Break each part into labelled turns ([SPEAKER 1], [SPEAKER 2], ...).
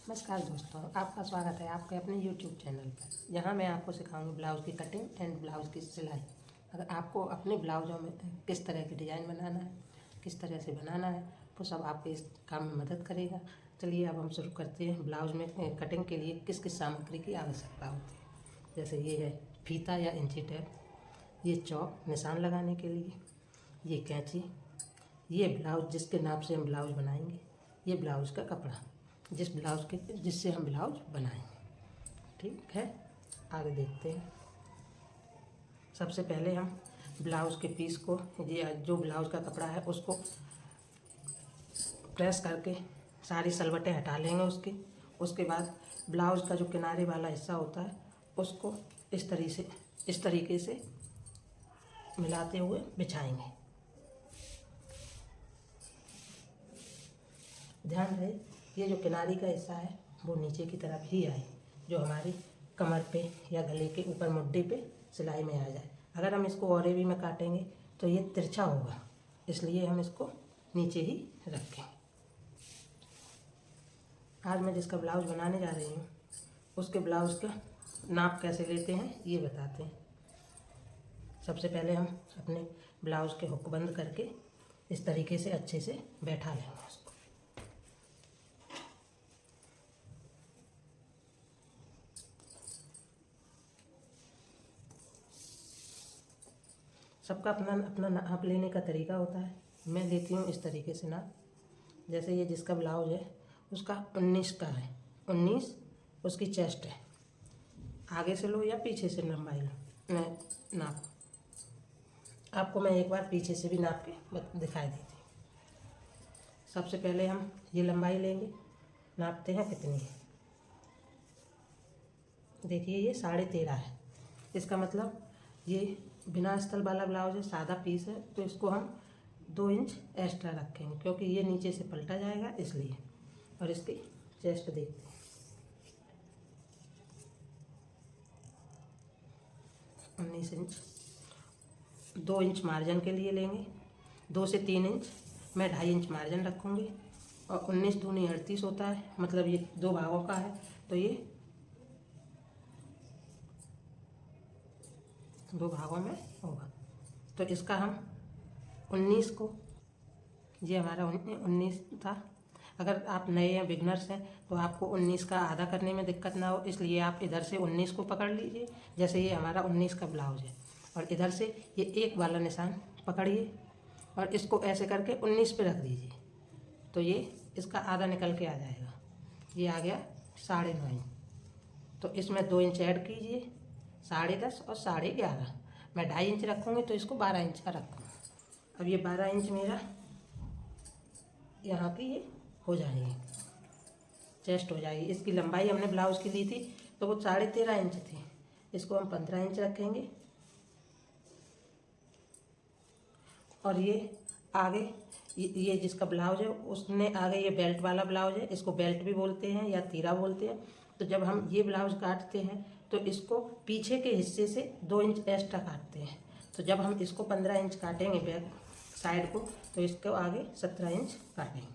[SPEAKER 1] नमस्कार दोस्तों, आपका स्वागत है आपके अपने YouTube चैनल पर। यहाँ मैं आपको सिखाऊंगा ब्लाउज़ की कटिंग एंड ब्लाउज़ की सिलाई। अगर आपको अपने ब्लाउज़ों में किस तरह की डिज़ाइन बनाना है, किस तरह से बनाना है, वो सब आपके इस काम में मदद करेगा। चलिए अब हम शुरू करते हैं। ब्लाउज़ में कटिंग के लिए किस किस सामग्री की आवश्यकता होती है। जैसे ये है फीता या इंची टेप, ये चौक निशान लगाने के लिए, ये कैंची, ये ब्लाउज़ जिसके नाप से हम ब्लाउज़ बनाएंगे, ये ब्लाउज़ का कपड़ा जिससे हम ब्लाउज बनाएंगे। ठीक है, आगे देखते हैं। सबसे पहले हम ब्लाउज़ के पीस को, ये जो ब्लाउज़ का कपड़ा है उसको प्रेस करके सारी सलवटें हटा लेंगे उसके बाद ब्लाउज़ का जो किनारे वाला हिस्सा होता है उसको इस तरीके से मिलाते हुए बिछाएंगे। ध्यान रहे ये जो किनारी का हिस्सा है वो नीचे की तरफ ही आए, जो हमारी कमर पे या गले के ऊपर मुड्ढे पे सिलाई में आ जाए। अगर हम इसको औरेवी में काटेंगे तो ये तिरछा होगा, इसलिए हम इसको नीचे ही रखें। आज मैं जिसका ब्लाउज़ बनाने जा रही हूँ उसके ब्लाउज़ का नाप कैसे लेते हैं ये बताते हैं। सबसे पहले हम अपने ब्लाउज़ के हुक बंद करके इस तरीके से अच्छे से बैठा लेंगे उसको। सबका अपना अपना नाप लेने का तरीका होता है। मैं लेती हूँ इस तरीके से नाप। जैसे ये जिसका ब्लाउज है उसका 19 का है, 19 उसकी चेस्ट है। आगे से लो या पीछे से लंबाई लो, मैं नाप आपको मैं एक बार पीछे से भी नाप के दिखाई देती हूँ। सबसे पहले हम ये लंबाई लेंगे, नापते हैं कितनी है। देखिए ये 13.5 है। इसका मतलब ये बिना अस्तर वाला ब्लाउज है, सादा पीस है, तो इसको हम 2 इंच एक्स्ट्रा रखेंगे क्योंकि ये नीचे से पलटा जाएगा इसलिए। और इसकी चेस्ट देखते हैं, 19 इंच। 2 इंच मार्जिन के लिए लेंगे, 2 से 3 इंच मैं 2.5 इंच मार्जिन रखूँगी। और 19 दूनी 38 होता है, मतलब ये 2 भागों का है तो ये 2 भागों में होगा। तो इसका हम 19 को, ये हमारा 19 था। अगर आप नए या बिगनर्स हैं तो आपको 19 का आधा करने में दिक्कत ना हो, इसलिए आप इधर से 19 को पकड़ लीजिए। जैसे ये हमारा 19 का ब्लाउज है और इधर से ये एक वाला निशान पकड़िए और इसको ऐसे करके 19 पे रख दीजिए, तो ये इसका आधा निकल के आ जाएगा। ये आ गया 9.5 इंच। तो इसमें 2 इंच ऐड कीजिए, 10.5 और 11.5। मैं 2.5 इंच रखूँगी तो इसको 12 इंच का रखूँगा। अब ये 12 इंच मेरा यहाँ की ये हो जाएगी, चेस्ट हो जाएगी। इसकी लंबाई हमने ब्लाउज़ की ली थी तो वो 13.5 इंच थी, इसको हम 15 इंच रखेंगे। और ये आगे ये जिसका ब्लाउज है उसने आगे, ये बेल्ट वाला ब्लाउज है, इसको बेल्ट भी बोलते हैं या तीरा बोलते हैं। तो जब हम ये ब्लाउज काटते हैं तो इसको पीछे के हिस्से से 2 इंच एक्स्ट्रा काटते हैं। तो जब हम इसको 15 इंच काटेंगे बैक साइड को, तो इसको आगे 17 इंच काटेंगे।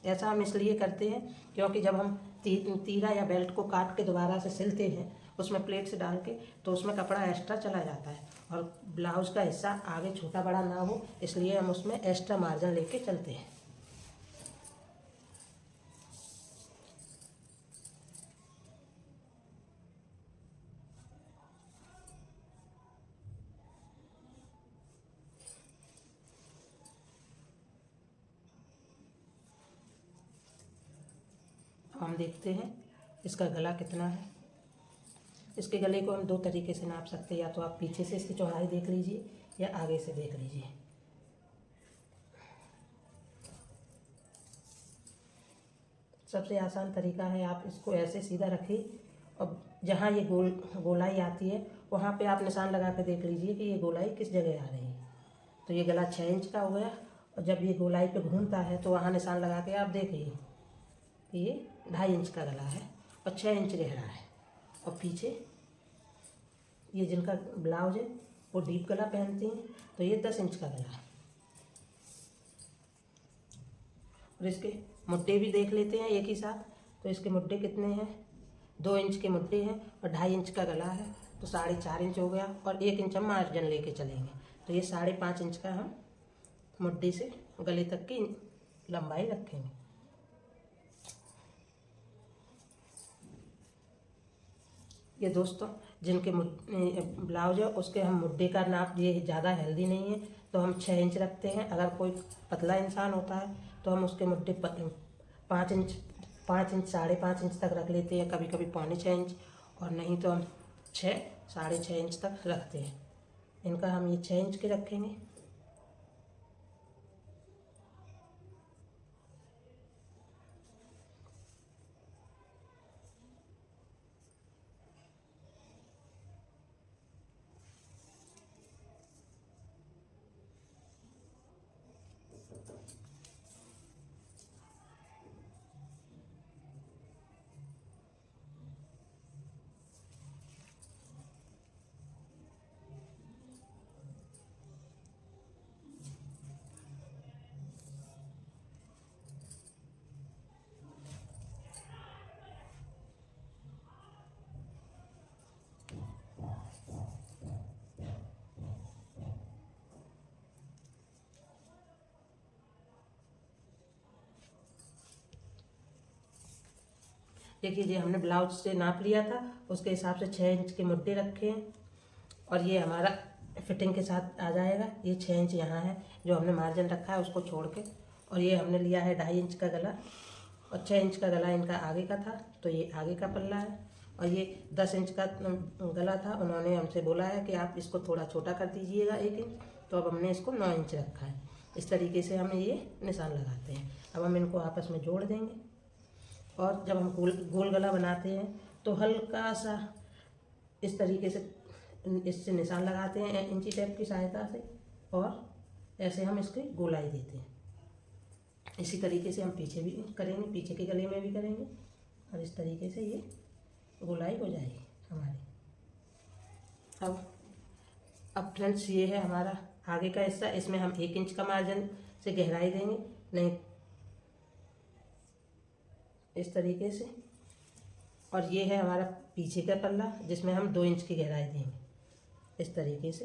[SPEAKER 1] ऐसा हम इसलिए करते हैं क्योंकि जब हम तीरा या बेल्ट को काट के दोबारा से सिलते हैं उसमें प्लेट से डाल के, तो उसमें कपड़ा एक्स्ट्रा चला जाता है और ब्लाउज़ का हिस्सा आगे छोटा बड़ा ना हो, इसलिए हम उसमें एक्स्ट्रा मार्जिन लेके चलते हैं। अब हम देखते हैं इसका गला कितना है। इसके गले को हम 2 तरीके से नाप सकते हैं, या तो आप पीछे से इसकी चौड़ाई देख लीजिए या आगे से देख लीजिए। सबसे आसान तरीका है, आप इसको ऐसे सीधा रखिए और जहाँ ये गोलाई आती है वहाँ पे आप निशान लगा के देख लीजिए कि ये गोलाई किस जगह आ रही है। तो ये गला 6 इंच का हो गया, और जब ये गोलाई पे घूमता है तो वहाँ निशान लगा के आप देखिए कि ये 2.5 इंच का गला है और 6 इंच रह रहा है। और पीछे ये जिनका ब्लाउज है वो डीप गला पहनती हैं तो ये 10 इंच का गला है। और इसके मुड्डे भी देख लेते हैं एक ही साथ। तो इसके मुड्डे कितने हैं, 2 इंच के मुड्डे हैं और 2.5 इंच का गला है, तो 4.5 इंच हो गया। और 1 इंच हम मार्जिन लेके चलेंगे, तो ये 5.5 इंच का हम मुड्डे से गले तक की लंबाई रखेंगे। ये दोस्तों जिनके ब्लाउज है उसके हम मुड्डे का नाप, ये ज़्यादा हेल्दी नहीं है तो हम 6 इंच रखते हैं। अगर कोई पतला इंसान होता है तो हम उसके मुड्डे 5 इंच 5.5 इंच तक रख लेते हैं, कभी कभी 5.25 इंच, और नहीं तो हम 6-6.5 इंच तक रखते हैं। इनका हम ये 6 इंच के रखेंगे। देखिए जी, हमने ब्लाउज से नाप लिया था, उसके हिसाब से 6 इंच के मुड्डे रखे हैं और ये हमारा फिटिंग के साथ आ जाएगा। ये 6 इंच यहाँ है जो हमने मार्जिन रखा है उसको छोड़ के, और ये हमने लिया है 2.5 इंच का गला, और 6 इंच का गला इनका आगे का था तो ये आगे का पल्ला है। और ये 10 इंच का गला था, उन्होंने हमसे बोला है कि आप इसको थोड़ा छोटा कर दीजिएगा 1 इंच, तो अब हमने इसको 9 इंच रखा है। इस तरीके से हम ये निशान लगाते हैं। अब हम इनको आपस में जोड़ देंगे, और जब हम गोल गला बनाते हैं तो हल्का सा इस तरीके से इससे निशान लगाते हैं इंची टेप की सहायता से, और ऐसे हम इसकी गोलाई देते हैं। इसी तरीके से हम पीछे भी करेंगे, पीछे के गले में भी करेंगे, और इस तरीके से ये गोलाई हो जाएगी हमारी। अब फ्रेंड्स ये है हमारा आगे का हिस्सा, इसमें हम 1 इंच का मार्जिन से गहराई देंगे, नहीं इस तरीके से। और ये है हमारा पीछे का पल्ला जिसमें हम 2 इंच की गहराई देंगे इस तरीके से।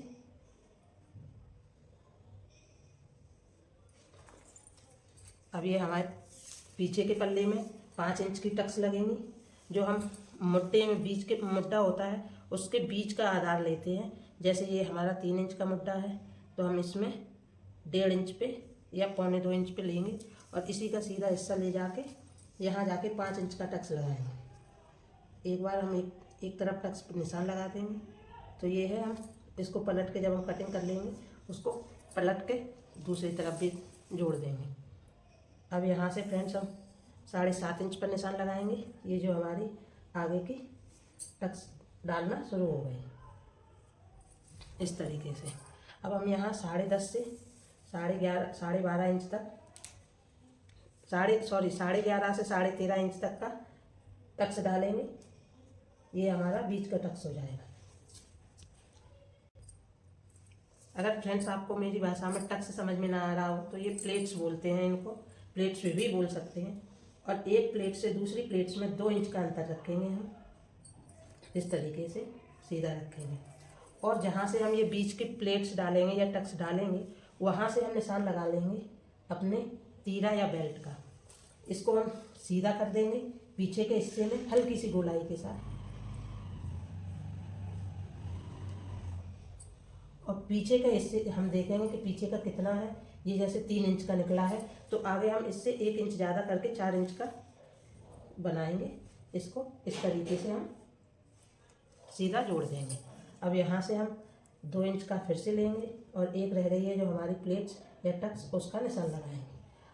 [SPEAKER 1] अब ये हमारे पीछे के पल्ले में 5 इंच की टक्स लगेंगी, जो हम मुड्डे में बीच के मुड्डा होता है उसके बीच का आधार लेते हैं। जैसे ये हमारा 3 इंच का मुड्डा है तो हम इसमें 1.5 इंच पे या 1.25 इंच पे लेंगे, और इसी का सीधा हिस्सा ले जाके यहाँ जाके 5 इंच का टक्स लगाएंगे। एक बार हम एक तरफ टक्स पर निशान लगा देंगे, तो ये है। हम इसको पलट के जब हम कटिंग कर लेंगे उसको पलट के दूसरी तरफ भी जोड़ देंगे। अब यहाँ से फ्रेंड्स हम 7.5 इंच पर निशान लगाएंगे। ये जो हमारी आगे की टक्स डालना शुरू हो गई इस तरीके से। अब हम यहाँ 10.5 से 11.5 इंच तक 11.5 से 13.5 इंच तक का टक्स डालेंगे। ये हमारा बीच का टक्स हो जाएगा। अगर फ्रेंड्स आपको मेरी भाषा में टक्स समझ में ना आ रहा हो तो ये प्लेट्स बोलते हैं, इनको प्लेट्स भी बोल सकते हैं। और एक प्लेट से दूसरी प्लेट्स में 2 इंच का अंतर रखेंगे हम, इस तरीके से सीधा रखेंगे। और जहाँ से हम ये बीच की प्लेट्स डालेंगे या टक्स डालेंगे वहाँ से हम निशान लगा लेंगे अपने तीरा या बेल्ट का। इसको हम सीधा कर देंगे पीछे के हिस्से में हल्की सी गोलाई के साथ, और पीछे का हिस्से हम देखेंगे कि पीछे का कितना है। ये जैसे 3 इंच का निकला है तो आगे हम इससे 1 इंच ज़्यादा करके 4 इंच का बनाएंगे। इसको इस तरीके से हम सीधा जोड़ देंगे। अब यहाँ से हम 2 इंच का फिर से लेंगे और एक रह गई है जो हमारी प्लेट्स या टक्स, उसका निशान लगाएंगे।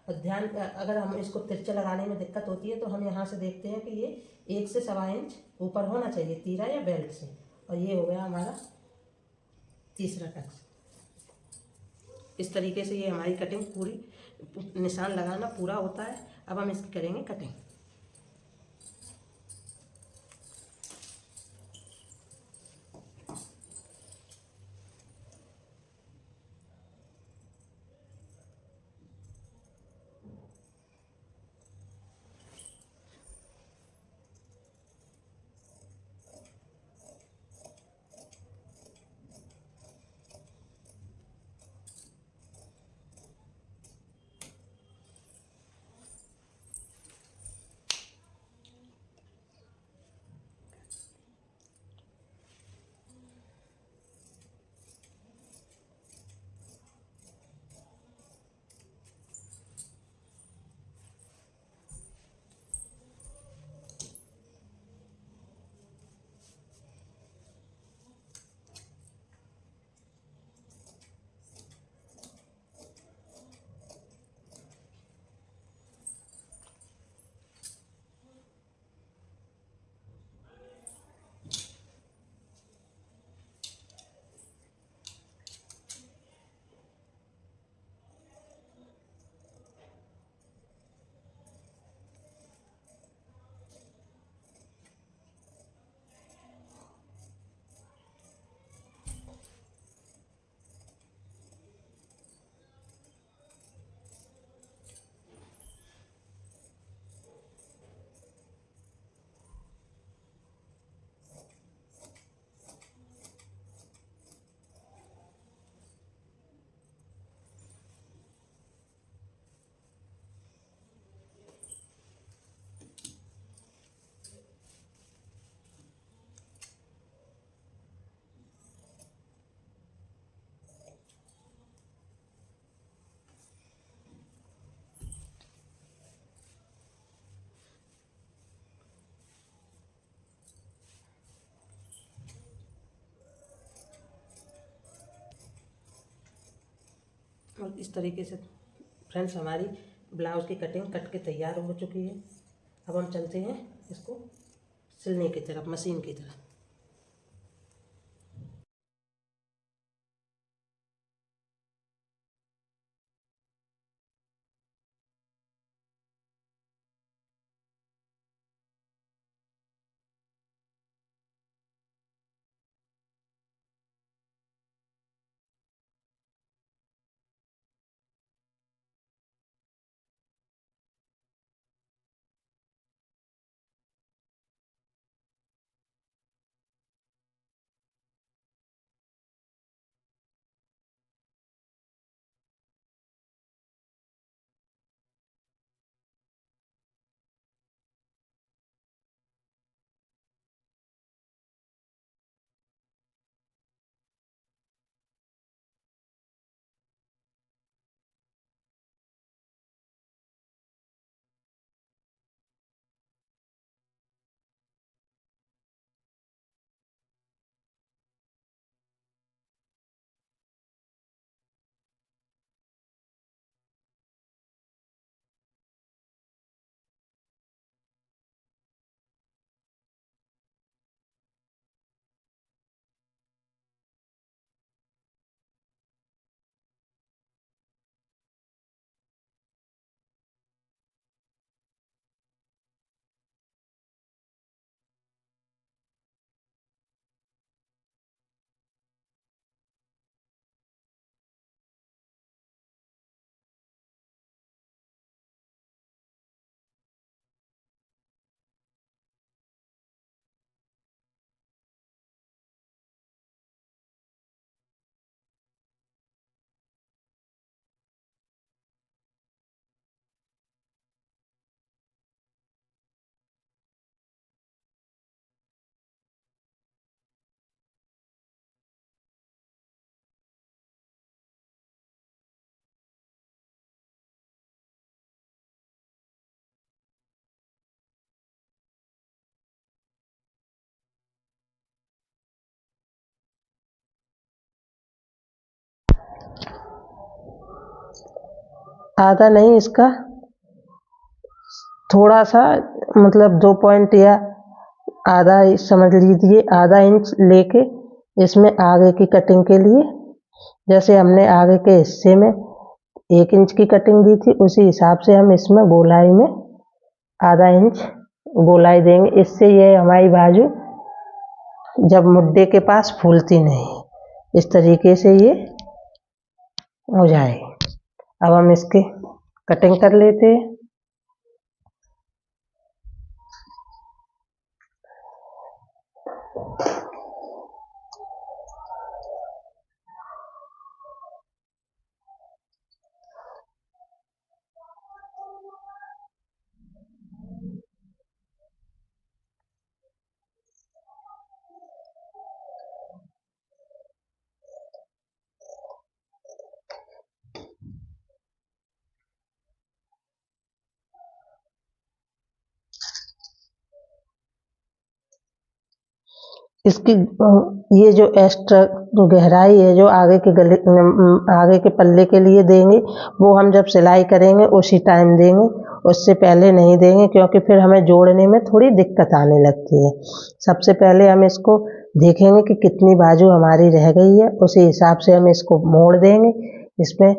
[SPEAKER 1] और ध्यान, अगर हम इसको तिरछा लगाने में दिक्कत होती है तो हम यहाँ से देखते हैं कि ये 1 से 1.25 इंच ऊपर होना चाहिए तीरा या बेल्ट से। और ये हो गया हमारा तीसरा टक्स। इस तरीके से ये हमारी कटिंग पूरी, निशान लगाना पूरा होता है। अब हम इसकी करेंगे कटिंग। और इस तरीके से फ्रेंड्स हमारी ब्लाउज़ की कटिंग कट के तैयार हो चुकी है। अब हम चलते हैं इसको सिलने की तरफ, मशीन की तरफ। आधा नहीं, इसका थोड़ा सा मतलब 2 पॉइंट या आधा समझ लीजिए, आधा इंच लेके इसमें आगे की कटिंग के लिए, जैसे हमने आगे के हिस्से में 1 इंच की कटिंग दी थी उसी हिसाब से हम इसमें गोलाई में आधा इंच गोलाई देंगे। इससे ये हमारी बाजू जब मुड्डे के पास फूलती नहीं, इस तरीके से ये हो जाएगी। अब हम इसकी कटिंग कर लेते हैं। इसकी ये जो एक्स्ट्रा गहराई है जो आगे के गले आगे के पल्ले के लिए देंगे, वो हम जब सिलाई करेंगे उसी टाइम देंगे, उससे पहले नहीं देंगे, क्योंकि फिर हमें जोड़ने में थोड़ी दिक्कत आने लगती है। सबसे पहले हम इसको देखेंगे कि कितनी बाजू हमारी रह गई है, उसी हिसाब से हम इसको मोड़ देंगे। इसमें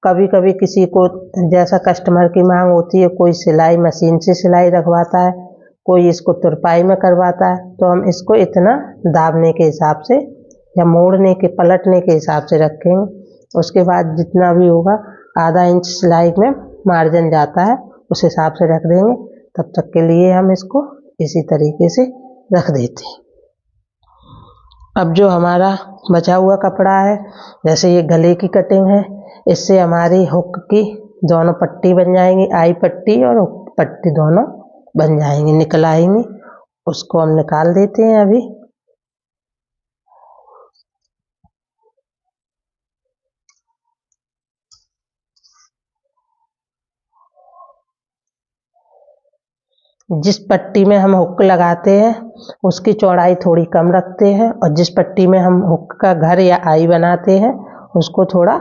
[SPEAKER 1] कभी कभी किसी को जैसा कस्टमर की मांग होती है, कोई सिलाई मशीन से सिलाई रखवाता है, कोई इसको तुरपाई में करवाता है, तो हम इसको इतना दाबने के हिसाब से या मोड़ने के पलटने के हिसाब से रखेंगे। उसके बाद जितना भी होगा आधा इंच सिलाई में मार्जिन जाता है, उस हिसाब से रख देंगे। तब तक के लिए हम इसको इसी तरीके से रख देते हैं। अब जो हमारा बचा हुआ कपड़ा है, जैसे ये गले की कटिंग है, इससे हमारी हुक की दोनों पट्टी बन जाएंगी, आई पट्टी और हुक पट्टी दोनों बन जाएंगी, निकल आएंगी। उसको हम निकाल देते हैं अभी। जिस पट्टी में हम हुक लगाते हैं उसकी चौड़ाई थोड़ी कम रखते हैं, और जिस पट्टी में हम हुक का घर या आई बनाते हैं उसको थोड़ा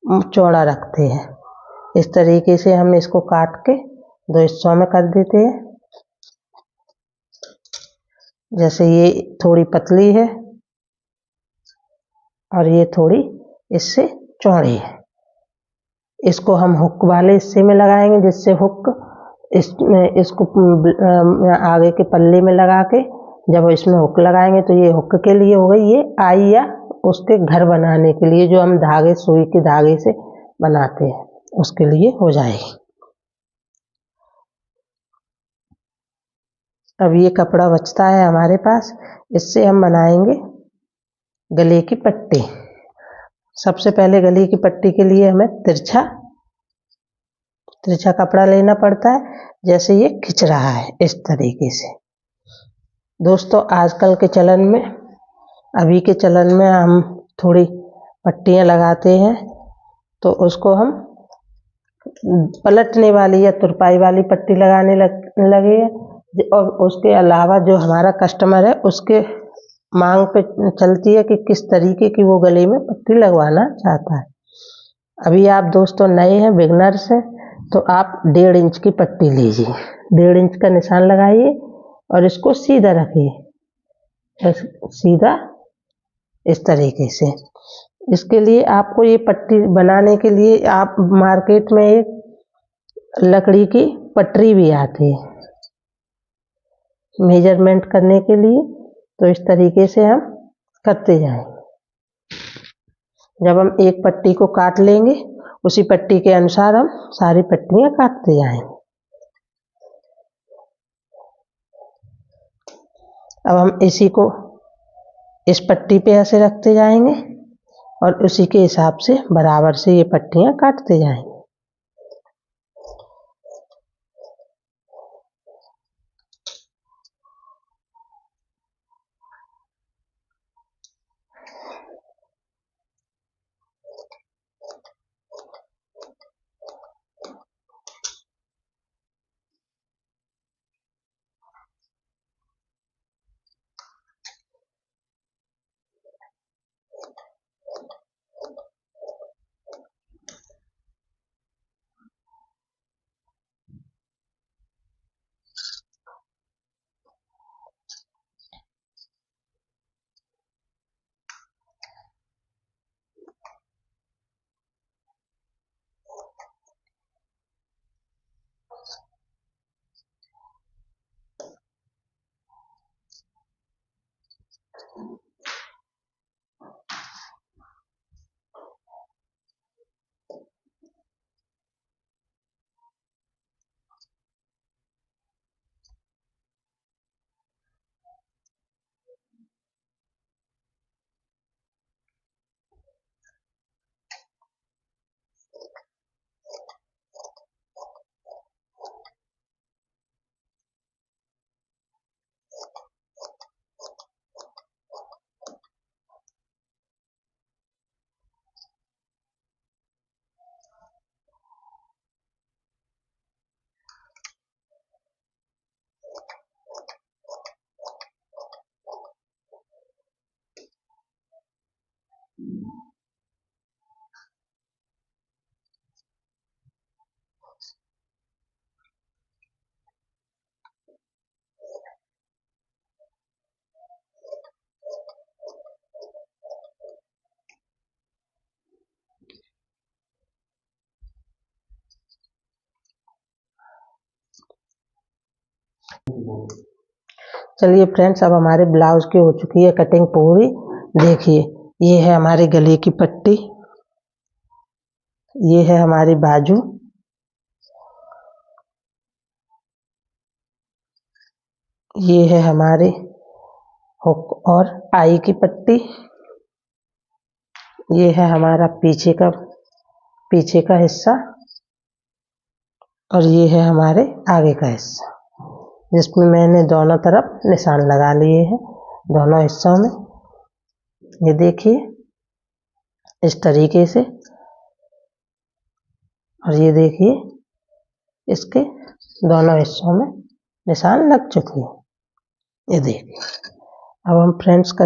[SPEAKER 1] चौड़ा रखते हैं। इस तरीके से हम इसको काट के 2 हिस्सों में कर देते हैं। जैसे ये थोड़ी पतली है और ये थोड़ी इससे चौड़ी है। इसको हम हुक वाले हिस्से में लगाएंगे, जिससे हुक इसको आगे के पल्ले में लगा के जब इसमें हुक लगाएंगे तो ये हुक के लिए हो गई, ये आई या उसके घर बनाने के लिए जो हम धागे सुई के धागे से बनाते हैं उसके लिए हो जाएगी। अब ये कपड़ा बचता है हमारे पास, इससे हम बनाएंगे गले की पट्टी। सबसे पहले गले की पट्टी के लिए हमें तिरछा कपड़ा लेना पड़ता है, जैसे ये खिंच रहा है इस तरीके से। दोस्तों आजकल के चलन में, अभी के चलन में हम थोड़ी पट्टियाँ लगाते हैं तो उसको हम पलटने वाली या तुरपाई वाली पट्टी लगाने लगे हैं। और उसके अलावा जो हमारा कस्टमर है उसके मांग पे चलती है कि किस तरीके की वो गले में पट्टी लगवाना चाहता है। अभी आप दोस्तों नए हैं, बिगनर्स हैं, तो आप 1.5 इंच की पट्टी लीजिए, 1.5 इंच का निशान लगाइए और इसको सीधा रखिए, सीधा इस तरीके से। इसके लिए आपको ये पट्टी बनाने के लिए आप मार्केट में एक लकड़ी की पटरी भी आती है मेजरमेंट करने के लिए, तो इस तरीके से हम करते जाएंगे। जब हम एक पट्टी को काट लेंगे उसी पट्टी के अनुसार हम सारी पट्टियाँ काटते जाएंगे। अब हम इसी को इस पट्टी पे ऐसे रखते जाएंगे और उसी के हिसाब से बराबर से ये पट्टियाँ काटते जाएंगे। चलिए फ्रेंड्स, अब हमारे ब्लाउज की हो चुकी है कटिंग पूरी। देखिए ये है हमारी गले की पट्टी, ये है हमारी बाजू, ये है हमारे हुक और आई की पट्टी, ये है हमारा पीछे का हिस्सा और ये है हमारे आगे का हिस्सा, जिसमें मैंने दोनों तरफ निशान लगा लिए हैं दोनों हिस्सों में। ये देखिए इस तरीके से, और ये देखिए इसके दोनों हिस्सों में निशान लग चुके हैं। ये देखिए। अब हम फ्रेंड्स का